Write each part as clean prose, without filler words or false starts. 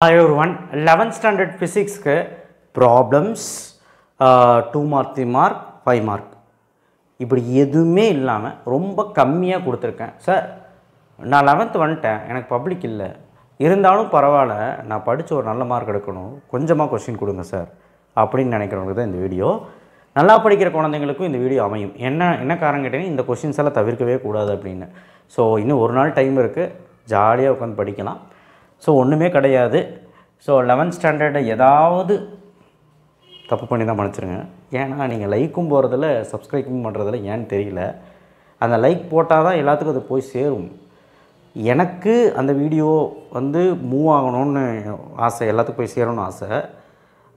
Hi everyone, 11th standard physics problems 2 mark 3 mark 5 mark இப்படி எதுவுமே இல்லாமல் ரொம்ப கம்மியாக கொடுத்துருக்கேன் சார். நான் 11th வந்துட்டேன், எனக்கு பப்ளிக் இல்லை, இருந்தாலும் பரவாயில்ல, நான் படித்து ஒரு நல்ல மார்க் எடுக்கணும், கொஞ்சமாக கொஸ்டின் கொடுங்க சார் அப்படின்னு நினைக்கிறவங்களுக்கு தான் இந்த வீடியோ. நல்லா படிக்கிற குழந்தைங்களுக்கும் இந்த வீடியோ அமையும். என்ன காரணம் கேட்டீங்கன்னா, இந்த கொஸ்டின்ஸ் எல்லாம் தவிர்க்கவே கூடாது அப்படின்னு. ஸோ இன்னும் ஒரு நாள் டைம் இருக்குது, ஜாலியாக உட்காந்து படிக்கலாம். ஸோ ஒன்றுமே கிடையாது. ஸோ 11th ஸ்டாண்டர்டு ஏதாவது தப்பு பண்ணி தான் மன்னிச்சிருங்க. ஏன்னா நீங்கள் லைக்கும் போகிறதில்ல, சப்ஸ்கிரைபும் பண்ணுறதில்ல, ஏன்னு தெரியல. அந்த லைக் போட்டால் தான் எல்லாத்துக்கும் அது போய் சேரும். எனக்கு அந்த வீடியோ மூவ் ஆகணும்னு ஆசை, எல்லாத்துக்கும் போய் சேரணும்னு ஆசை.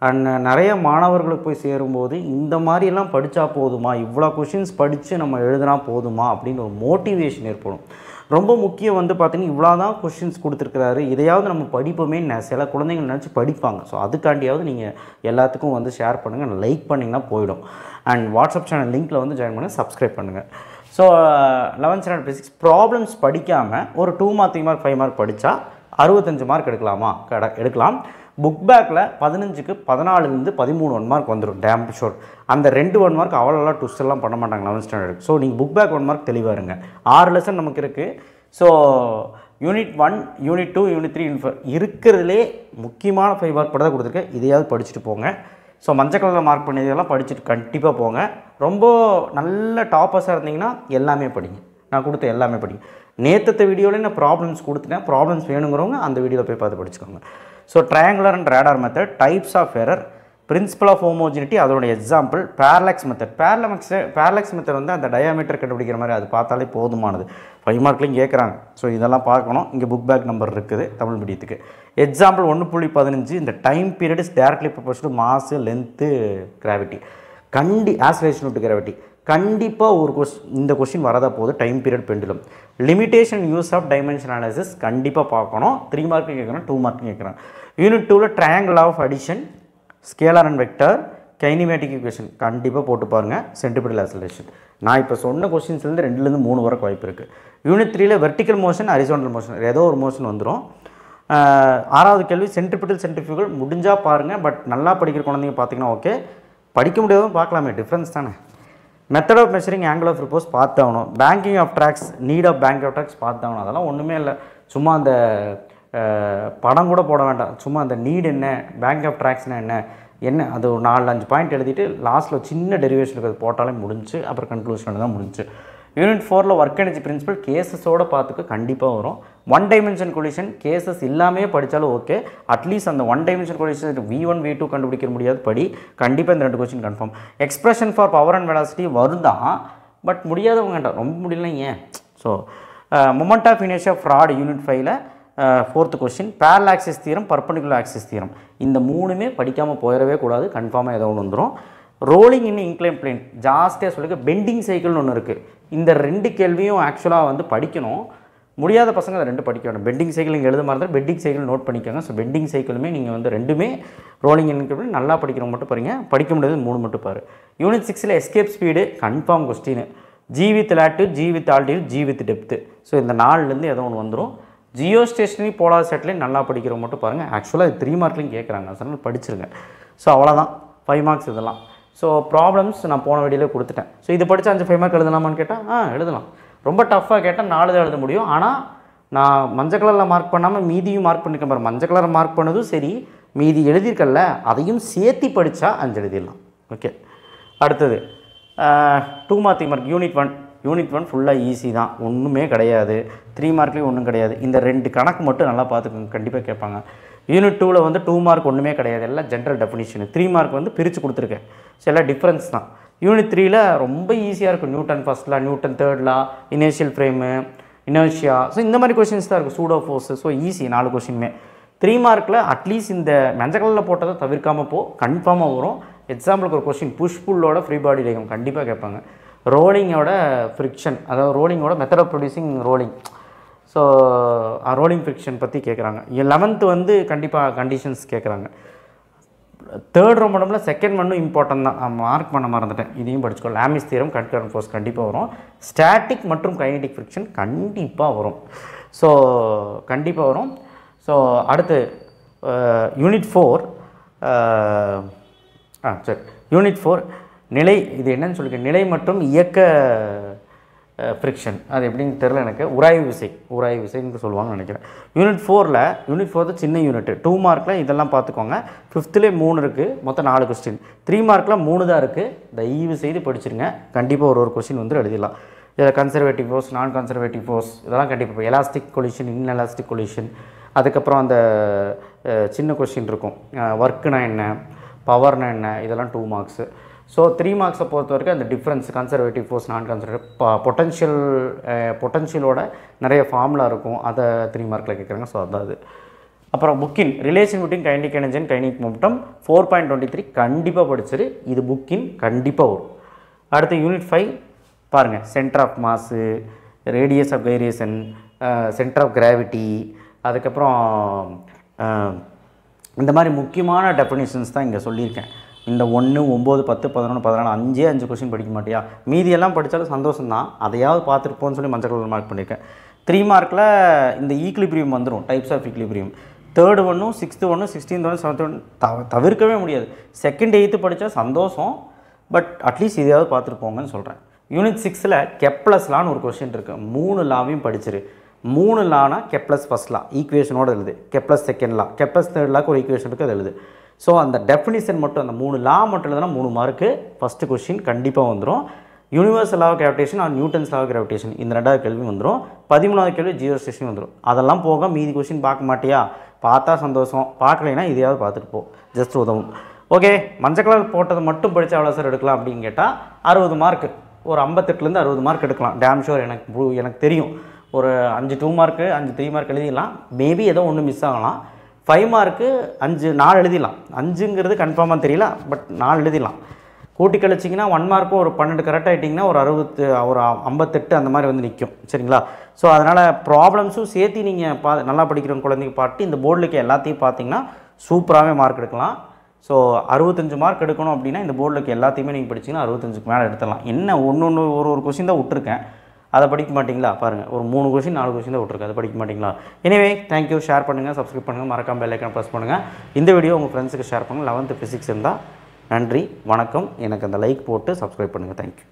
அண்ட் நிறைய மாணவர்களுக்கு போய் சேரும்போது இந்த மாதிரியெல்லாம் படித்தா போதுமா, இவ்வளோ கொஷின்ஸ் படித்து நம்ம எழுதுனா போதுமா அப்படின்னு ஒரு மோட்டிவேஷன் ஏற்படும். ரொம்ப முக்கியம் பார்த்திங்கன்னா, இவ்வளோ தான் கொஷின்ஸ் கொடுத்துருக்குறாரு, இதையாவது நம்ம படிப்போமே சில குழந்தைகள் நினச்சி படிப்பாங்க. ஸோ அதுக்காண்டியாவது நீங்கள் எல்லாத்துக்கும் ஷேர் பண்ணுங்கள், லைக் பண்ணிங்கன்னா போயிடும். அண்ட் வாட்ஸ்அப் சேனல் லிங்க்கில் ஜாயின் பண்ணி சப்ஸ்கிரைப் பண்ணுங்கள். So 11th standard physics problems படிக்காமல் ஒரு 2 மார்க் 3 மார்க் 5 மார்க் படித்தா 65 மார்க் எடுக்கலாமா? எடுக்கலாம். புக் பேக்கில் 15க்கு 14லேருந்து 13 1 மார்க் வந்துடும், டேம் ஷோர். அந்த 2 1 மார்க் அவ்வளோலாம் ட்விஸ்ட் எல்லாம் பண்ண மாட்டாங்க 11th ஸ்டாண்டர்டுக்கு. ஸோ நீங்கள் புக் பேக் 1 மார்க் தெளிவாக இருங்க. 6 லெசன் நமக்கு இருக்குது. So unit 1, unit 2, unit 3, unit 4 இருக்கிறதுலே முக்கியமான 5 மார்க் படம் தான் கொடுத்துருக்கேன். இதையாவது படிச்சுட்டு போங்க. ஸோ மஞ்சள் கலரில் மார்க் பண்ணியதெல்லாம் படிச்சுட்டு கண்டிப்பாக போங்க. ரொம்ப நல்ல டாப்பர்ஸாக இருந்தீங்கன்னா எல்லாமே படிங்க, நான் கொடுத்த எல்லாமே படிங்க. நேற்று வீடியோவில் நான் ப்ராப்ளம்ஸ் கொடுத்துட்டேன், ப்ராப்ளம்ஸ் வேணுங்கிறவங்க அந்த வீடியோவில் போய் பார்த்து படிச்சுக்கோங்க. So triangular and radar method, types of error, principle of homogeneity, அதோட example, parallax method. Parallax method அந்த டயாமீட்டர் கண்டுபிடிக்கிற மாதிரி, அது பார்த்தாலே போதுமானது. 5 மார்க்லையும் கேட்குறாங்க. ஸோ இதெல்லாம் பார்க்கணும். இங்கே புக் பேக் நம்பர் இருக்குது தமிழ் மீடியத்துக்கு. எக்ஸாம்பிள் 1.15, இந்த time period is directly proportional to mass, length, gravity. Acceleration to gravity கண்டிப்பாக ஒரு இந்த கொஸ்டின் வரதா போகுது. Time period pendulum, limitation use of dimension analysis கண்டிப்பாக பார்க்கணும். 3 மார்க்கு கேட்குறேன், 2 மார்க்கு கேட்குறேன். யூனிட் 2ல் triangle of addition, scalar and vector, kinematic equation கண்டிப்பாக போட்டு பாருங்கள். சென்ட்ரிபிட்டல் ஆக்ஸலரேஷன் நான் இப்போ சொன்ன கொஸ்டின்ஸ்லேருந்து 2லேருந்து 3 வரைக்கும் வாய்ப்பு இருக்குது. யூனிட் 3ல் வெர்டிக்கல் மோஷன், ஹரிசாண்டல் மோஷன், ஏதோ ஒரு மோஷன் வந்துடும். 6வது கேள்வி சென்ட்ரிபிட்டல் சென்ட்ரிஃபியூகல், முடிஞ்சால் பாருங்கள். பட் நல்லா படிக்கிற குழந்தைங்க பார்த்தீங்கன்னா ஓகே, படிக்க முடியாதும் பார்க்கலாமே, டிஃப்ரென்ஸ் தானே. Method of measuring angle of repose பார்த்தாகணும். Banking of tracks, need of bank of tracks பார்த்தாகணும். அதெல்லாம் ஒன்றுமே இல்லை, சும்மா அந்த படம் கூட போட வேண்டாம். சும்மா அந்த நீட் என்ன, பேங்க் ஆஃப் ட்ராக்ஸ்னால் என்ன அது ஒரு 4-5 பாயிண்ட் எழுதிட்டு லாஸ்ட்டில் சின்ன டெரிவேஷன் இருக்கிறது போட்டாலே முடிஞ்சு, அப்புறம் கன்க்ளூஷன் தான் முடிஞ்சு. யூனிட் 4ல் ஒர்க் எனர்ஜி பிரின்சிபல் கேசஸோடு பார்த்துக்க கண்டிப்பாக வரும். 1 டைமென்ஷன் கொலிஷன் கேசஸ் இல்லாமே படித்தாலும் ஓகே, அட்லீஸ்ட் அந்த 1 டைமென்ஷன் கொலிஷன் V1 V2 கண்டுபிடிக்க முடியாது படி, கண்டிப்பாக இந்த 2 question confirm. Expression for power and velocity வருதான், பட் முடியாதவங்க ரொம்ப முடியல ஏன். ஸோ மொமெண்ட் ஆஃப் இனர்ஷியா ஃப்ராட் யூனிட் 5ல் 4th question, parallel axis theorem, perpendicular axis theorem. இந்த 3மே படிக்காமல் போயிடவே கூடாது, கன்ஃபார்மாக ஏதோ ஒன்று வந்துடும். ரோலிங் இன் இன்க்ளைன் பிளேன் ஜாஸ்தியாக சொல்லிக்க, பெண்டிங் சைக்கிள்னு ஒன்று இருக்குது. இந்த 2 கேள்வியும் ஆக்சுவலாக படிக்கணும். முடியாத பசங்க அதை 2 படிக்க வேணும். பெண்டிங் சைக்கிள் நீங்கள் எழுத மாதிரி இருந்தால் பெண்டிங் சைக்கிள் நோட் பண்ணிக்கோங்க. ஸோ பெண்டிங் சைக்கிளுமே நீங்கள் 2மே ரோலிங் இன்க்ளைன் நல்லா படிக்கிறவங்க மட்டும் பாருங்க, படிக்க முடியாது 3 மட்டும் பாரு. யூனிட் 6ல் escape speed confirm question, g with latitude, g with altitude, g with depth. So இந்த 4லேருந்து ஏதோ ஒன்று வந்துடும். ஜியோ ஸ்டேஷனரி போலார் சேட்டலைட் நல்லா படிக்கிறவங்க மட்டும் பாருங்கள். ஆக்சுவலாக இது 3 மார்க்லையும் கேட்குறாங்க, அதனால் படிச்சிருங்க. ஸோ அவ்வளோதான் 5 மார்க்ஸ் இதெல்லாம். ஸோ ப்ராப்ளம்ஸ் நான் போன வீடியோவில் கொடுத்துட்டேன். ஸோ இதை படித்தா 5 5 மார்க் எழுதலாமான்னு கேட்டால் எழுதலாம். ரொம்ப டஃப்பாக கேட்டால் 4 தான் எழுத முடியும். ஆனால் நான் மஞ்சள் கலரில் மார்க் பண்ணாமல் மீதியும் மார்க் பண்ணியிருக்கேன் பாரு. மஞ்சள் கலரில் மார்க் பண்ணதும் சரி, மீதி எழுதியிருக்கல அதையும் சேர்த்து படித்தா 5 எழுதிடலாம். ஓகே, அடுத்தது 2 மார்க் 3 மார்க் யூனிட் 1 ஃபுல்லாக ஈஸி தான், ஒன்றுமே கிடையாது. 3 மார்க்லேயும் ஒன்றும் கிடையாது. இந்த 2 கணக்கு மட்டும் நல்லா பார்த்துக்கோங்க, கண்டிப்பாக கேட்பாங்க. யூனிட் 2ல் 2 மார்க் ஒன்றுமே கிடையாது, எல்லாம் ஜென்ரல் டெஃபினிஷன். 3 மார்க் பிரித்து கொடுத்துருக்கேன். ஸோ எல்லாம் டிஃப்ரென்ஸ் தான். யூனிட் 3ல் ரொம்ப ஈஸியாக இருக்கும். Newton first law, Newton third law, inertial frame, inertia, so இந்த மாதிரி கொஷின்ஸ் தான் இருக்குது. Pseudo force. ஸோ ஈஸி 4 கொஷினுமே. 3 மார்க்கில் அட்லீஸ்ட் இந்த மஞ்சள் கலரில் போட்டதை தவிர்க்காமல் கன்ஃபார்மாக வரும். எக்ஸாம்பிளுக்கு ஒரு கொஷின், புஷ் புல்லோட ஃப்ரீ பாடி டயக்ராம் கண்டிப்பாக கேட்பாங்க. ரோலிங்கோட ஃப்ரிக்ஷன், அதாவது ரோலிங்கோட method of producing rolling. So rolling friction பற்றி கேட்குறாங்க. 11th கண்டிப்பாக கண்டிஷன்ஸ் கேட்குறாங்க. 3rd ரோமடமில் 2nd ஒன்றும் இம்பார்ட்டன் தான், மார்க் பண்ண மறந்துட்டேன், இதையும் படிச்சுக்கோ. லாமிஸ் தியரம், கன்கரண்ட் ஃபோர்ஸ் கண்டிப்பாக வரும். ஸ்டாட்டிக் மற்றும் கைனடிக் ஃப்ரிக்ஷன் கண்டிப்பாக வரும். ஸோ கண்டிப்பாக வரும். ஸோ அடுத்து யூனிட் 4 சரி யூனிட் 4 நிலை, இது என்னன்னு சொல்லிக்க, நிலை மற்றும் இயக்க ஃப்ரிக்ஷன், அது எப்படின்னு தெரில எனக்கு, உராய்வு விசைன்னு சொல்லுவாங்கன்னு நினைக்கிறேன். யூனிட் 4 சின்ன யூனிட் 2 மார்க்கில் இதெல்லாம் பார்த்துக்கோங்க. 5th 3 இருக்குது, மொத்தம் 4 கொஸ்டின். 3 மார்க்கில் 3 தான் இருக்குது. தயவு செய்து படிச்சிருங்க, கண்டிப்பாக ஒரு கொஸ்டின் வந்து எழுதிடலாம். இதில் conservative force, non conservative force இதெல்லாம் கண்டிப்பாக, எலாஸ்டிக் கொலிஷன், இன்எலாஸ்டிக் கொலிஷன், அதுக்கப்புறம் அந்த சின்ன கொஸ்டின் இருக்கும், ஒர்க்குனா என்ன, பவர்னா என்ன, இதெல்லாம் 2 மார்க்ஸு. ஸோ 3 மார்க்ஸை பொறுத்த வரைக்கும் அந்த difference, conservative force, non conservative பொட்டன்ஷியலோட நிறைய ஃபார்முலா இருக்கும், அதை 3 மார்க்கில் கேட்குறாங்க. ஸோ அதாவது அப்புறம் புக்கின் relation between kinetic energy and kinetic momentum 4.23 கண்டிப்பாக படிச்சிரு, இது புக்கின் கண்டிப்பாக வரும். அடுத்து யூனிட் 5 பாருங்கள், centre of mass, radius of gyration, centre of gravity, அதுக்கப்புறம் இந்த மாதிரி முக்கியமான டெஃபினிஷன்ஸ் தான் இங்கே சொல்லியிருக்கேன். இந்த 1, 9, 10, 11, 14 5 கொஸ்டின் படிக்க மாட்டியா, மீதியெல்லாம் படித்தாலும் சந்தோஷம் தான், அதையாவது பார்த்துருப்போன்னு சொல்லி மஞ்சள் கலர் மார்க் பண்ணியிருக்கேன். 3 மார்க்கில் இந்த ஈக்லிபிரியம் வந்துடும், types of equilibrium. 3rd 1, 6th 1, 16th 1, 7th 1 தவிர்க்கவே முடியாது. 2nd 8th படித்தா சந்தோஷம், பட் அட்லீஸ்ட் இதையாவது பார்த்துருப்போங்கன்னு சொல்கிறேன். யூனிட் 6ல் கெப்லஸ் லான்னு ஒரு கொஸ்டின் இருக்குது, 3 லாவையும் படிச்சிரு. 3 லானா கெப்லஸ் ஃபர்ஸ்ட் லா ஈக்குவேஷனோடு எழுது, Kepler's second law, Kepler's third லாக்கு ஒரு ஈக்குவேஷன் இருக்குது, அது எழுது. ஸோ அந்த டெஃபினிஷன் மட்டும், அந்த 3 லா மட்டும் எழுதுனா 3 மார்க்கு, ஃபஸ்ட்டு கொஸ்டின் கண்டிப்பாக வந்துடும். Universal law of gravitation or Newton's law of gravitation, இந்த 2வது கேள்வி வந்துடும். 13வது கேள்வி ஜியோ ஸ்டேஷன் வந்துடும். அதெல்லாம் போக மீதி கொஸ்டின் பார்க்க மாட்டியா, பார்த்தா சந்தோஷம், பார்க்கலைன்னா இதையாவது பார்த்துட்டு போ, ஜஸ்ட் உதவும். ஓகே, மஞ்சள் கலர் போட்டது மட்டும் படித்தா எவ்வளோ சார் எடுக்கலாம் அப்படின்னு கேட்டால் 60 மார்க்கு, ஒரு 58லேருந்து 60 மார்க் எடுக்கலாம். டேம் ஷோர், எனக்கு தெரியும். ஒரு 5 2 மார்க்கு, 5 3 மார்க் எழுதிடலாம். மேபி ஏதோ ஒன்று மிஸ் ஆகலாம். 5 மார்க்கு 4 எழுதிடலாம். 5ங்கிறது கன்ஃபார்மாக தெரியல, பட் 4 எழுதிடலாம். கூட்டி கழிச்சிங்கன்னா 1 மார்க்கும் ஒரு 12 கரெக்ட் ஆகிட்டிங்கன்னா ஒரு 58 அந்த மாதிரி வந்து நிற்கும். சரிங்களா? ஸோ அதனால் ப்ராப்ளம்ஸும் சேர்த்து நீங்கள் நல்லா படிக்கிற குழந்தைங்க பாட்டு இந்த போர்டில் எல்லாத்தையும் பார்த்தீங்கன்னா சூப்பராகவே மார்க் எடுக்கலாம். ஸோ 65 மார்க் எடுக்கணும் அப்படின்னா இந்த போர்டில் எல்லாத்தையுமே நீங்கள் படிச்சிங்கன்னா 65க்கு மேலே எடுத்துடலாம். என்ன ஒரு கொஸ்டின் தான் விட்டுருக்கேன், அதை படிக்க மாட்டிங்களா பாருங்கள், ஒரு 3 கொஸ்டின் 4 கொஸ்டின் தான் விட்டுருக்கு, அதை படிக்க மாட்டிங்களா? எனிவே தேங்க்யூ, ஷேர் பண்ணுங்கள், சப்ஸ்கிரைப் பண்ணுங்கள், மறக்காம பெல் ஐக்கான் ப்ரெஸ் பண்ணுங்கள். இந்த வீடியோ உங்கள் ஃப்ரெண்ட்ஸுக்கு ஷேர் பண்ணுங்கள். 11th ஃபிசிக்ஸ் இருந்தால் நன்றி, வணக்கம். எனக்கு அந்த லைக் போட்டு சப்ஸ்கிரைப் பண்ணுங்கள். தேங்க்யூ.